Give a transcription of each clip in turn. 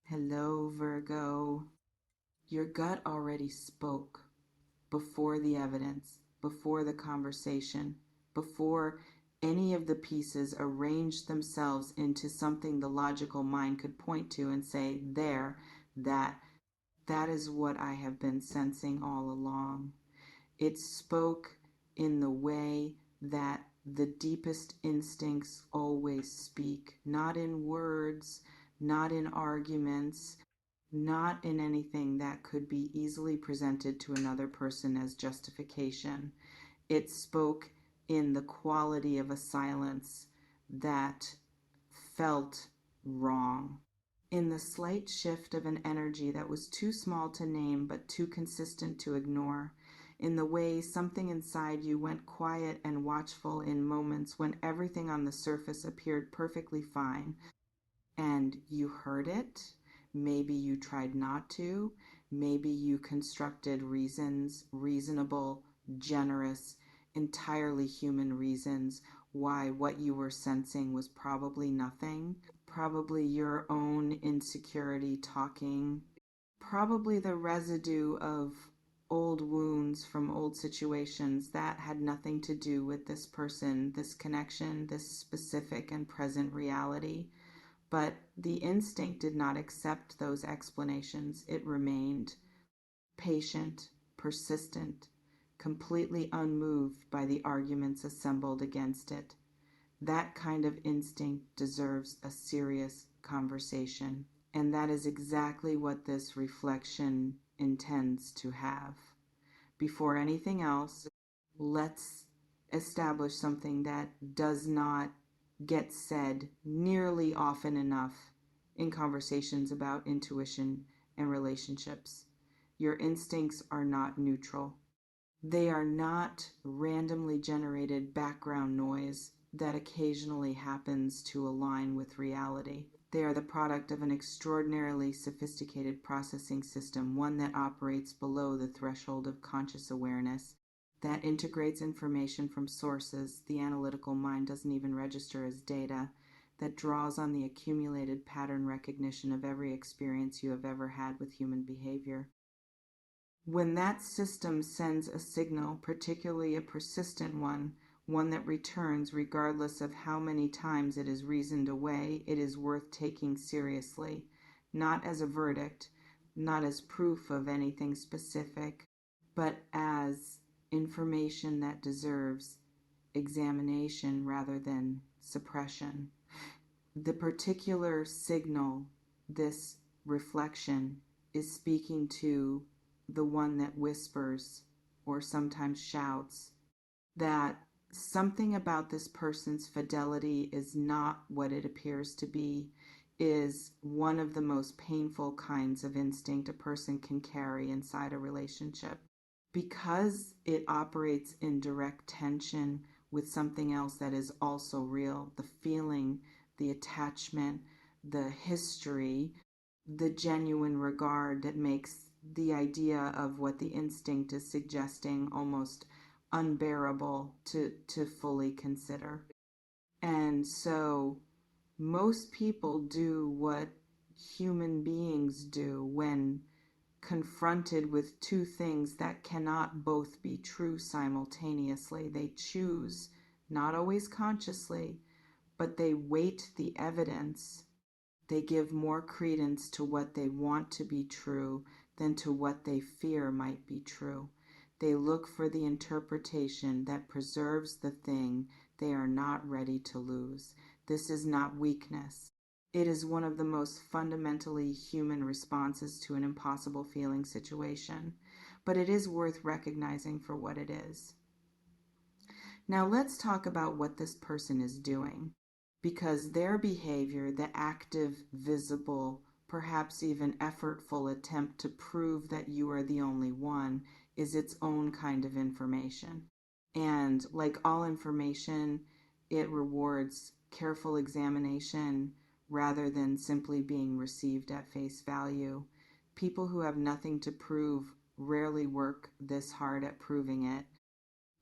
Hello, Virgo. Your gut already spoke before the evidence, before the conversation, before any of the pieces arranged themselves into something the logical mind could point to and say, there, that, that is what I have been sensing all along. It spoke in the way that the deepest instincts always speak, not in words, not in arguments, not in anything that could be easily presented to another person as justification. It spoke in the quality of a silence that felt wrong, in the slight shift of an energy that was too small to name but too consistent to ignore, in the way something inside you went quiet and watchful in moments when everything on the surface appeared perfectly fine, and you heard it. Maybe you tried not to. Maybe you constructed reasons, reasonable, generous, entirely human reasons why what you were sensing was probably nothing. Probably your own insecurity talking. Probably the residue of old wounds from old situations that had nothing to do with this person, this connection, this specific and present reality. But the instinct did not accept those explanations. It remained patient, persistent, completely unmoved by the arguments assembled against it. That kind of instinct deserves a serious conversation. And that is exactly what this reflection intends to have. Before anything else, let's establish something that does not get said nearly often enough in conversations about intuition and relationships. Your instincts are not neutral. They are not randomly generated background noise that occasionally happens to align with reality. They are the product of an extraordinarily sophisticated processing system, one that operates below the threshold of conscious awareness, that integrates information from sources the analytical mind doesn't even register as data, that draws on the accumulated pattern recognition of every experience you have ever had with human behavior. When that system sends a signal, particularly a persistent one that returns regardless of how many times it is reasoned away, it is worth taking seriously, not as a verdict, not as proof of anything specific, but as information that deserves examination rather than suppression. The particular signal, this reflection, is speaking to the one that whispers or sometimes shouts that something about this person's fidelity is not what it appears to be, is one of the most painful kinds of instinct a person can carry inside a relationship. Because it operates in direct tension with something else that is also real, the feeling, the attachment, the history, the genuine regard that makes the idea of what the instinct is suggesting almost unbearable to fully consider. And so most people do what human beings do when confronted with two things that cannot both be true simultaneously. They choose, not always consciously, but they weight the evidence. They give more credence to what they want to be true than to what they fear might be true. They look for the interpretation that preserves the thing they are not ready to lose. This is not weakness. It is one of the most fundamentally human responses to an impossible feeling situation, but it is worth recognizing for what it is. Now let's talk about what this person is doing, because their behavior, the active, visible, perhaps even effortful attempt to prove that you are the only one, is its own kind of information. And like all information, it rewards careful examination rather than simply being received at face value. People who have nothing to prove rarely work this hard at proving it.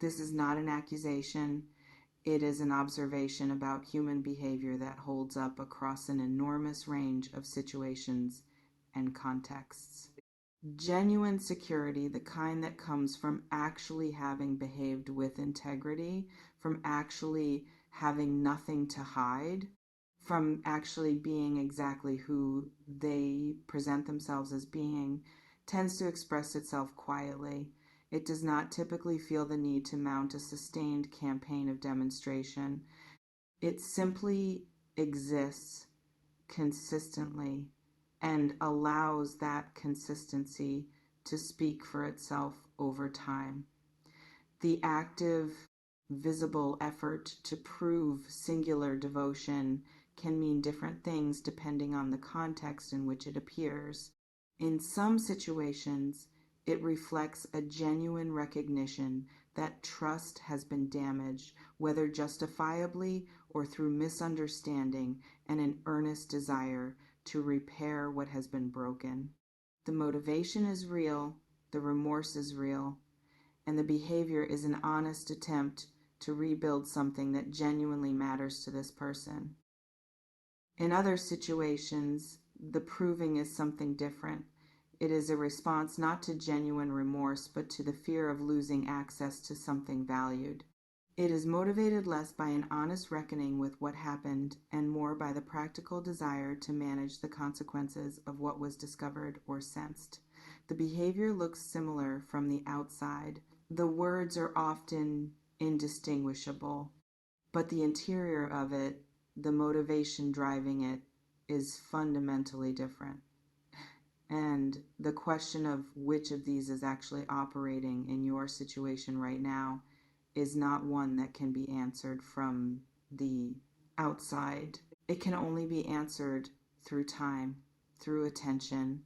This is not an accusation. It is an observation about human behavior that holds up across an enormous range of situations and contexts. Genuine security, the kind that comes from actually having behaved with integrity, from actually having nothing to hide, from actually being exactly who they present themselves as being, tends to express itself quietly. It does not typically feel the need to mount a sustained campaign of demonstration. It simply exists consistently and allows that consistency to speak for itself over time. The active, visible effort to prove singular devotion can mean different things depending on the context in which it appears. In some situations, it reflects a genuine recognition that trust has been damaged, whether justifiably or through misunderstanding, and an earnest desire to repair what has been broken. The motivation is real, the remorse is real, and the behavior is an honest attempt to rebuild something that genuinely matters to this person. In other situations, the proving is something different. It is a response not to genuine remorse, but to the fear of losing access to something valued. It is motivated less by an honest reckoning with what happened and more by the practical desire to manage the consequences of what was discovered or sensed. The behavior looks similar from the outside. The words are often indistinguishable, but the interior of it, the motivation driving it, is fundamentally different. And the question of which of these is actually operating in your situation right now is not one that can be answered from the outside. It can only be answered through time, through attention,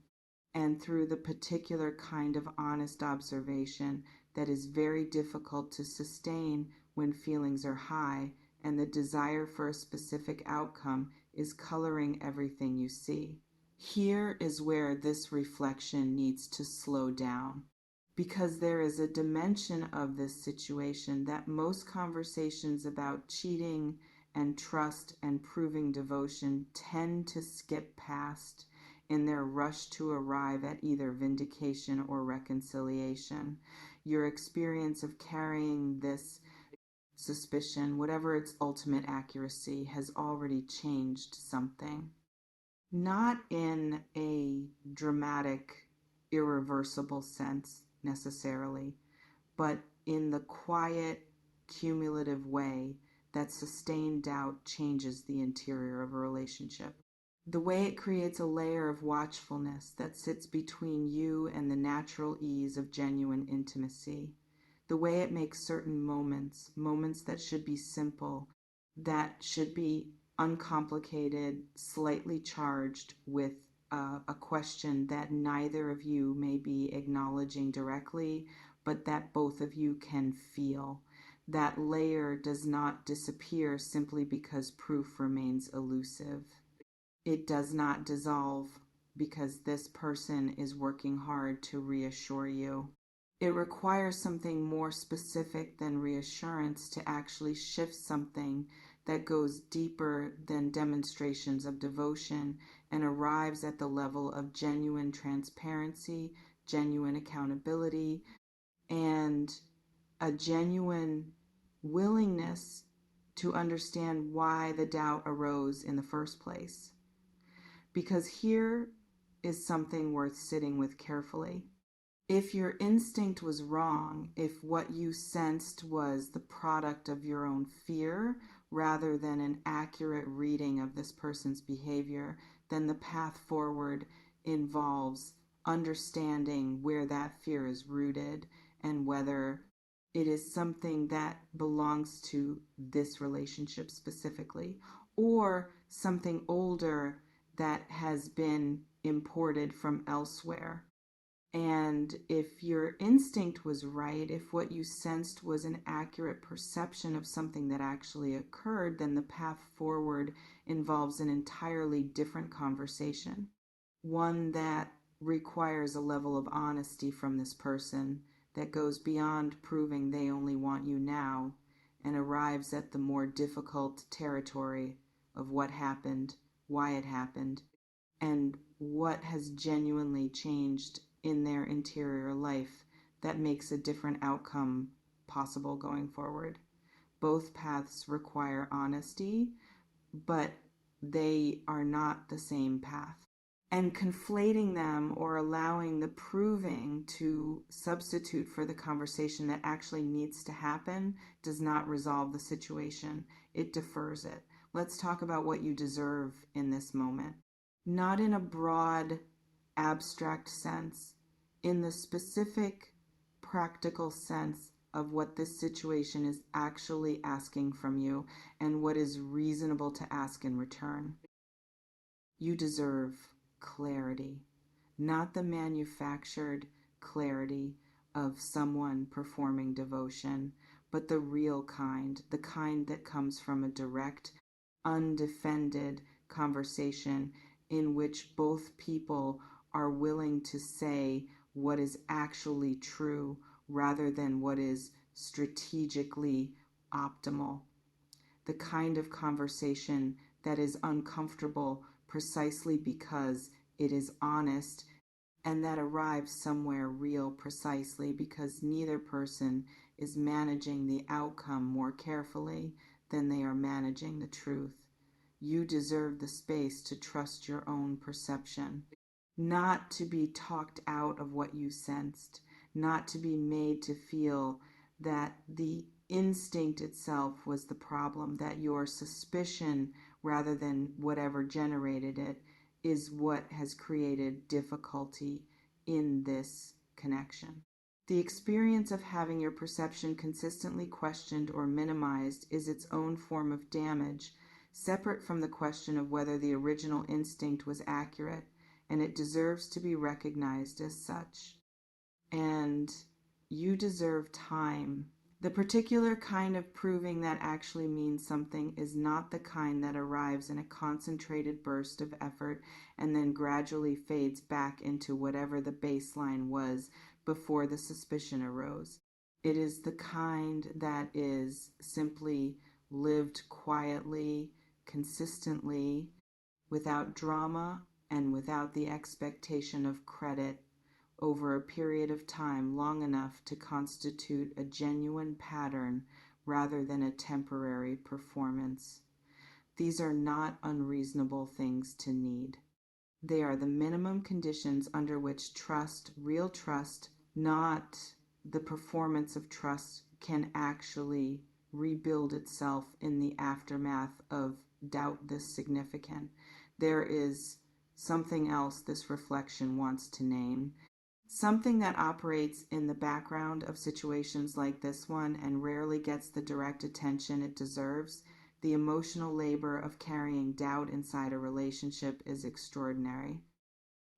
and through the particular kind of honest observation that is very difficult to sustain when feelings are high and the desire for a specific outcome is coloring everything you see. Here is where this reflection needs to slow down, because there is a dimension of this situation that most conversations about cheating and trust and proving devotion tend to skip past in their rush to arrive at either vindication or reconciliation. Your experience of carrying this suspicion, whatever its ultimate accuracy, has already changed something. Not in a dramatic, irreversible sense necessarily, but in the quiet, cumulative way that sustained doubt changes the interior of a relationship. The way it creates a layer of watchfulness that sits between you and the natural ease of genuine intimacy. The way it makes certain moments that should be simple, that should be uncomplicated, slightly charged with a question that neither of you may be acknowledging directly, but that both of you can feel. That layer does not disappear simply because proof remains elusive. It does not dissolve because this person is working hard to reassure you. It requires something more specific than reassurance to actually shift something that goes deeper than demonstrations of devotion and arrives at the level of genuine transparency, genuine accountability, and a genuine willingness to understand why the doubt arose in the first place. Because here is something worth sitting with carefully. If your instinct was wrong, if what you sensed was the product of your own fear rather than an accurate reading of this person's behavior, then the path forward involves understanding where that fear is rooted and whether it is something that belongs to this relationship specifically or something older that has been imported from elsewhere. And if your instinct was right, if what you sensed was an accurate perception of something that actually occurred, then the path forward involves an entirely different conversation. One that requires a level of honesty from this person that goes beyond proving they only want you now and arrives at the more difficult territory of what happened, why it happened, and what has genuinely changed in their interior life that makes a different outcome possible going forward. Both paths require honesty, but they are not the same path. And conflating them or allowing the proving to substitute for the conversation that actually needs to happen does not resolve the situation. It defers it. Let's talk about what you deserve in this moment. Not in a broad, abstract sense, in the specific, practical sense of what this situation is actually asking from you and what is reasonable to ask in return. You deserve clarity, not the manufactured clarity of someone performing devotion, but the real kind, the kind that comes from a direct, undefended conversation in which both people are willing to say what is actually true rather than what is strategically optimal. The kind of conversation that is uncomfortable precisely because it is honest, and that arrives somewhere real precisely because neither person is managing the outcome more carefully than they are managing the truth. You deserve the space to trust your own perception, not to be talked out of what you sensed, not to be made to feel that the instinct itself was the problem, that your suspicion, rather than whatever generated it, is what has created difficulty in this connection. The experience of having your perception consistently questioned or minimized is its own form of damage, separate from the question of whether the original instinct was accurate, and it deserves to be recognized as such. And you deserve time. The particular kind of proving that actually means something is not the kind that arrives in a concentrated burst of effort and then gradually fades back into whatever the baseline was before the suspicion arose. It is the kind that is simply lived quietly, consistently, without drama and without the expectation of credit, over a period of time long enough to constitute a genuine pattern rather than a temporary performance. These are not unreasonable things to need. They are the minimum conditions under which trust, real trust, not the performance of trust, can actually rebuild itself in the aftermath of doubt this significant. There is something else this reflection wants to name. Something that operates in the background of situations like this one and rarely gets the direct attention it deserves. The emotional labor of carrying doubt inside a relationship is extraordinary.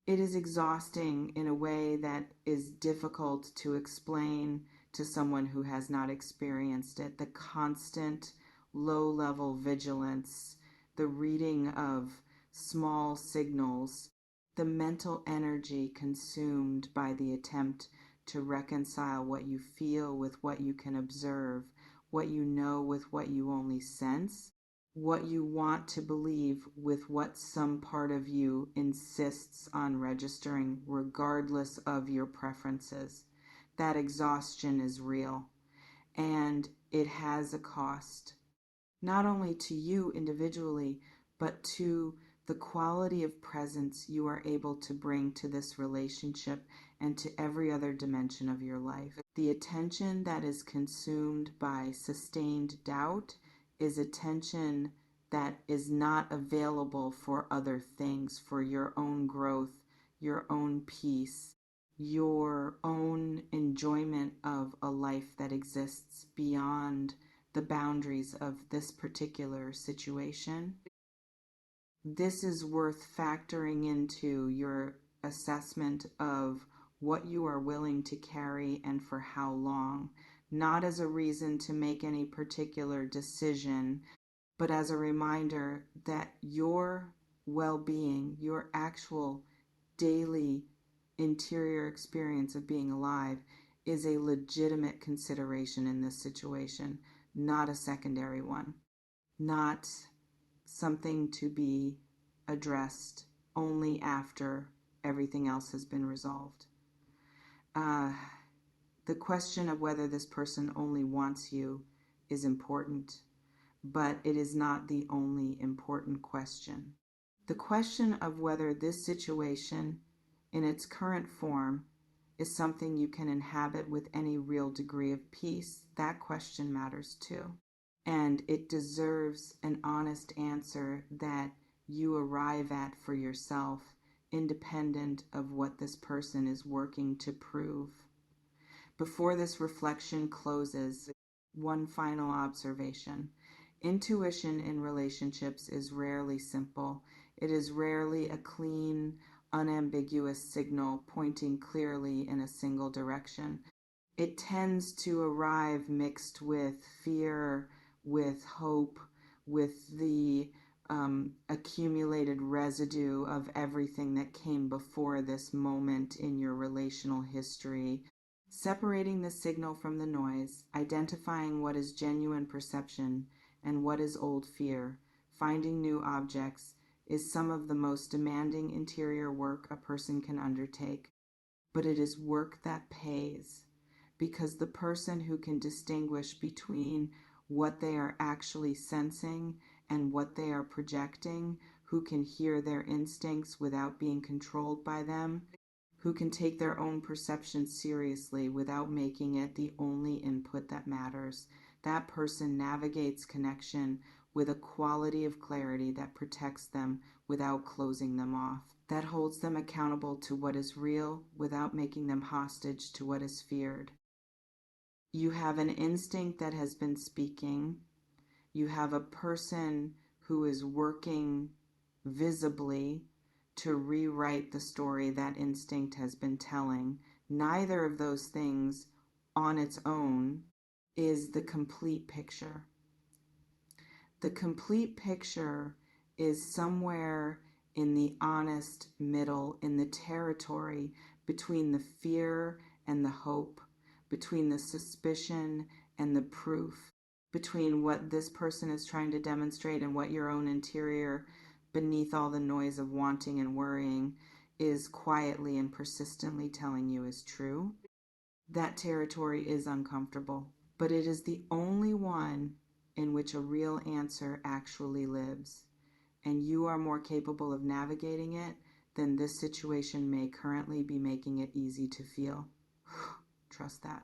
It is exhausting in a way that is difficult to explain to someone who has not experienced it. The constant low-level vigilance, the reading of small signals, the mental energy consumed by the attempt to reconcile what you feel with what you can observe, what you know with what you only sense, what you want to believe with what some part of you insists on registering regardless of your preferences. That exhaustion is real, and it has a cost, not only to you individually, but to the quality of presence you are able to bring to this relationship and to every other dimension of your life. The attention that is consumed by sustained doubt is attention that is not available for other things, for your own growth, your own peace, your own enjoyment of a life that exists beyond the boundaries of this particular situation. This is worth factoring into your assessment of what you are willing to carry and for how long, not as a reason to make any particular decision, but as a reminder that your well-being, your actual daily interior experience of being alive, is a legitimate consideration in this situation, not a secondary one, not something to be addressed only after everything else has been resolved. The question of whether this person only wants you is important, but it is not the only important question. The question of whether this situation, in its current form, is something you can inhabit with any real degree of peace, that question matters too. And it deserves an honest answer that you arrive at for yourself, independent of what this person is working to prove. Before this reflection closes, one final observation. Intuition in relationships is rarely simple. It is rarely a clean, unambiguous signal pointing clearly in a single direction. It tends to arrive mixed with fear, with hope, with the accumulated residue of everything that came before this moment in your relational history. Separating the signal from the noise, identifying what is genuine perception and what is old fear, finding new objects, is some of the most demanding interior work a person can undertake. But it is work that pays, because the person who can distinguish between what they are actually sensing and what they are projecting, who can hear their instincts without being controlled by them, who can take their own perception seriously without making it the only input that matters, that person navigates connection with a quality of clarity that protects them without closing them off, that holds them accountable to what is real without making them hostage to what is feared. You have an instinct that has been speaking. You have a person who is working visibly to rewrite the story that instinct has been telling. Neither of those things on its own is the complete picture. The complete picture is somewhere in the honest middle, in the territory between the fear and the hope, between the suspicion and the proof, between what this person is trying to demonstrate and what your own interior, beneath all the noise of wanting and worrying, is quietly and persistently telling you is true. That territory is uncomfortable, but it is the only one in which a real answer actually lives. And you are more capable of navigating it than this situation may currently be making it easy to feel. Trust that.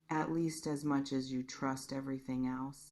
At least as much as you trust everything else.